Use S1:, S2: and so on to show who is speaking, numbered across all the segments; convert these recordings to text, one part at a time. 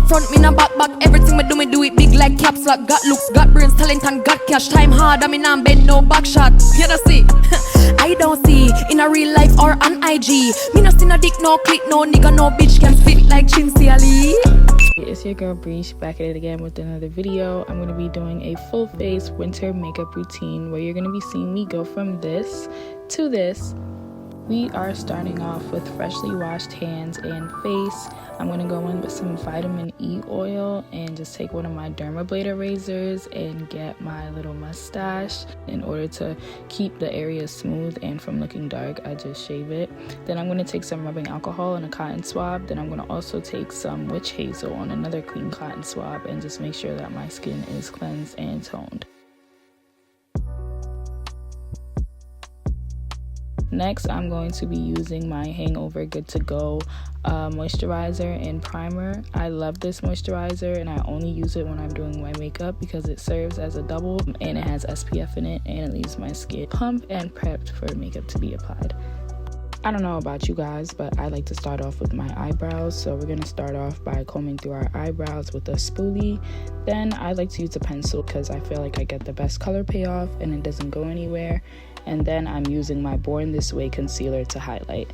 S1: front, me no back. Everything me do it big like caps lock. Got looks, got brains, talent and got cash. Time hard, I mean I'm bend no back shot. You don't see, I don't see in a real life or on IG. Me no see no dick, no click, no nigga, no bitch can fit like Chincy Ali.
S2: It's your girl Breesh back at it again with another video. I'm going to be doing a full face winter makeup routine where you're going to be seeing me go from this to this. We are starting off with freshly washed hands and face. I'm going to go in with some vitamin E oil and just take one of my dermabrader razors and get my little mustache. In order to keep the area smooth and from looking dark, I just shave it. Then I'm going to take some rubbing alcohol and a cotton swab. Then I'm going to also take some witch hazel on another clean cotton swab and just make sure that my skin is cleansed and toned. Next, I'm going to be using my Hangover Good to Go moisturizer and primer. I love this moisturizer and I only use it when I'm doing my makeup because it serves as a double and it has SPF in it and it leaves my skin plump and prepped for makeup to be applied. I don't know about you guys, but I like to start off with my eyebrows. So we're going to start off by combing through our eyebrows with a spoolie. Then I like to use a pencil because I feel like I get the best color payoff and it doesn't go anywhere. And then I'm using my Born This Way concealer to highlight.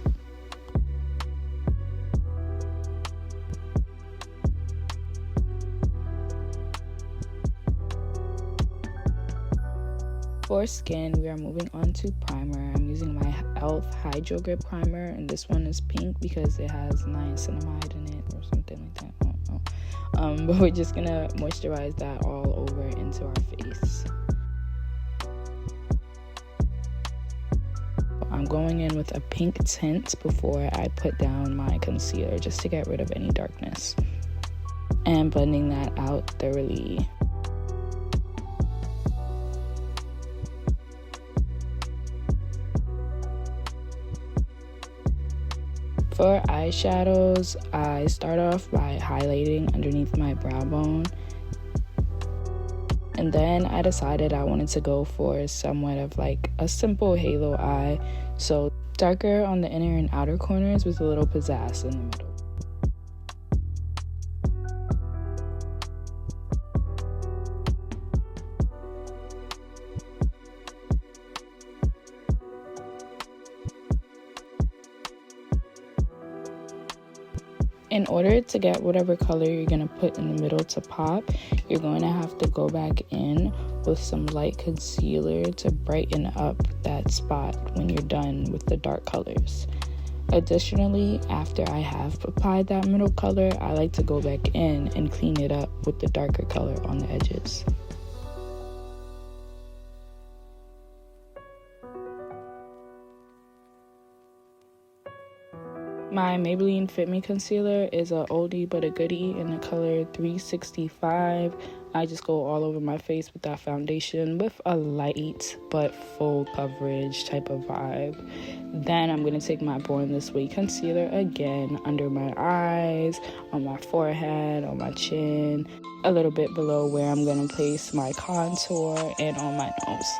S2: For skin, we are moving on to primer. I'm using my e.l.f. Hydro Grip primer, and this one is pink because it has niacinamide in it or something like that. I don't know. But we're just gonna moisturize that all over into our face. I'm going in with a pink tint before I put down my concealer just to get rid of any darkness and blending that out thoroughly. For eyeshadows, I start off by highlighting underneath my brow bone. And then I decided I wanted to go for somewhat of like a simple halo eye. So darker on the inner and outer corners with a little pizzazz in the middle. In order to get whatever color you're going to put in the middle to pop, you're going to have to go back in with some light concealer to brighten up that spot when you're done with the dark colors. Additionally, after I have applied that middle color, I like to go back in and clean it up with the darker color on the edges. My Maybelline Fit Me concealer is a oldie but a goodie in the color 365. I just go all over my face with that foundation with a light but full coverage type of vibe. Then I'm going to take my Born This Way concealer again under my eyes, on my forehead, on my chin, a little bit below where I'm going to place my contour, and on my nose.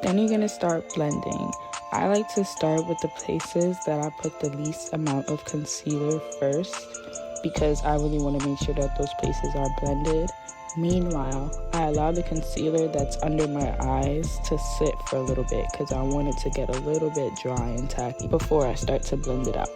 S2: Then you're going to start blending. I like to start with the places that I put the least amount of concealer first because I really want to make sure that those places are blended. Meanwhile, I allow the concealer that's under my eyes to sit for a little bit because I want it to get a little bit dry and tacky before I start to blend it out.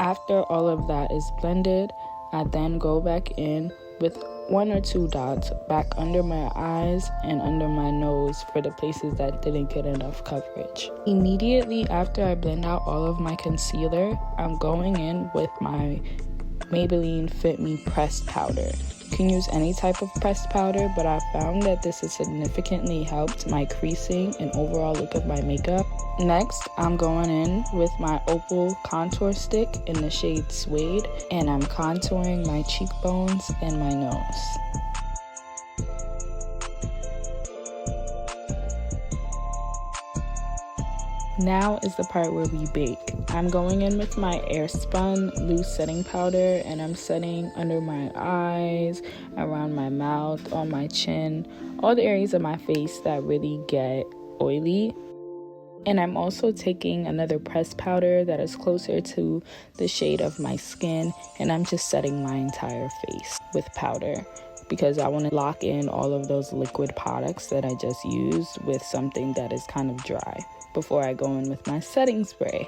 S2: After all of that is blended, I then go back in with 1 or 2 dots back under my eyes and under my nose for the places that didn't get enough coverage. Immediately after I blend out all of my concealer, I'm going in with my Maybelline Fit Me pressed powder. You can use any type of pressed powder, but I found that this has significantly helped my creasing and overall look of my makeup. Next, I'm going in with my Opal contour stick in the shade Suede, and I'm contouring my cheekbones and my nose. Now is the part where we bake. I'm going in with my Airspun loose setting powder, and I'm setting under my eyes, around my mouth, on my chin, all the areas of my face that really get oily. And I'm also taking another pressed powder that is closer to the shade of my skin, and I'm just setting my entire face with powder because I want to lock in all of those liquid products that I just used with something that is kind of dry before I go in with my setting spray.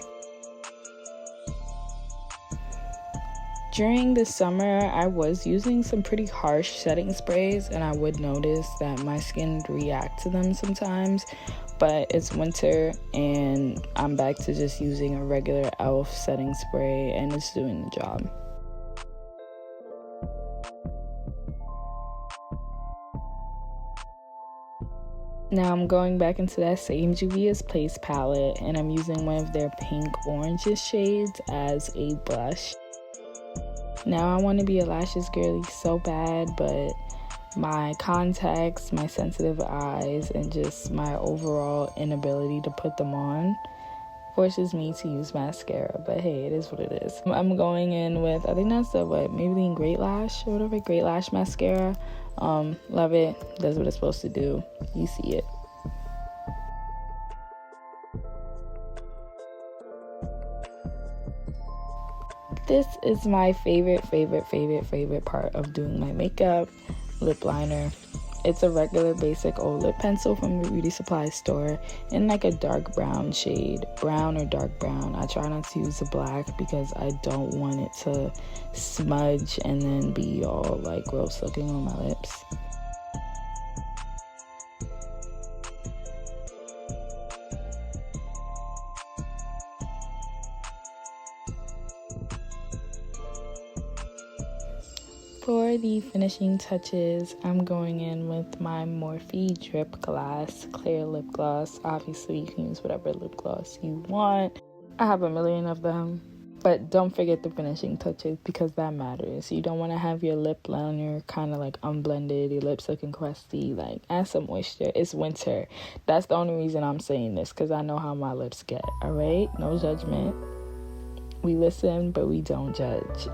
S2: During the summer, I was using some pretty harsh setting sprays, and I would notice that my skin would react to them sometimes, but it's winter and I'm back to just using a regular e.l.f. setting spray, and it's doing the job. Now I'm going back into that same Juvia's Place palette, and I'm using one of their pink oranges shades as a blush. Now I want to be a lashes girly so bad, but my contacts, my sensitive eyes, and just my overall inability to put them on forces me to use mascara, but hey, it is what it is. I'm going in with, I think that's the Maybelline Great Lash or whatever, Great Lash mascara. Love it, does what it's supposed to do. You see it. This is my favorite part of doing my makeup, lip liner. It's a regular basic old lip pencil from the beauty supply store in like a dark brown shade, brown or dark brown. I try not to use the black because I don't want it to smudge and then be all like gross looking on my lips. For the finishing touches, I'm going in with my Morphe Drip Glass Clear Lip Gloss. Obviously, you can use whatever lip gloss you want. I have a million of them. But don't forget the finishing touches because that matters. You don't want to have your lip liner kind of like unblended, your lips looking crusty. Like, add some moisture. It's winter. That's the only reason I'm saying this, because I know how my lips get, all right? No judgment. We listen, but we don't judge.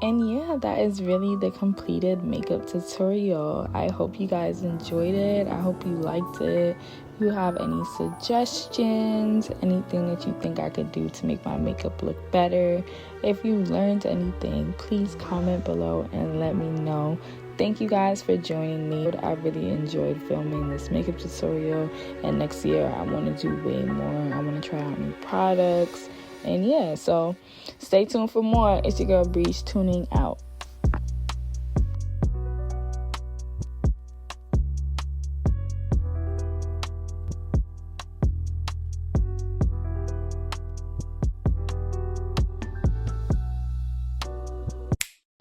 S2: And yeah, that is really the completed makeup tutorial. I hope you guys enjoyed it. I hope you liked it. If you have any suggestions, anything that you think I could do to make my makeup look better, if you learned anything, please comment below and let me know. Thank you guys for joining me. I really enjoyed filming this makeup tutorial, and next year I want to do way more. I want to try out new products. And yeah, so stay tuned for more. It's your girl Breesh tuning out.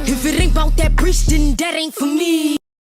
S1: If it ain't about that Breesh, then that ain't for me.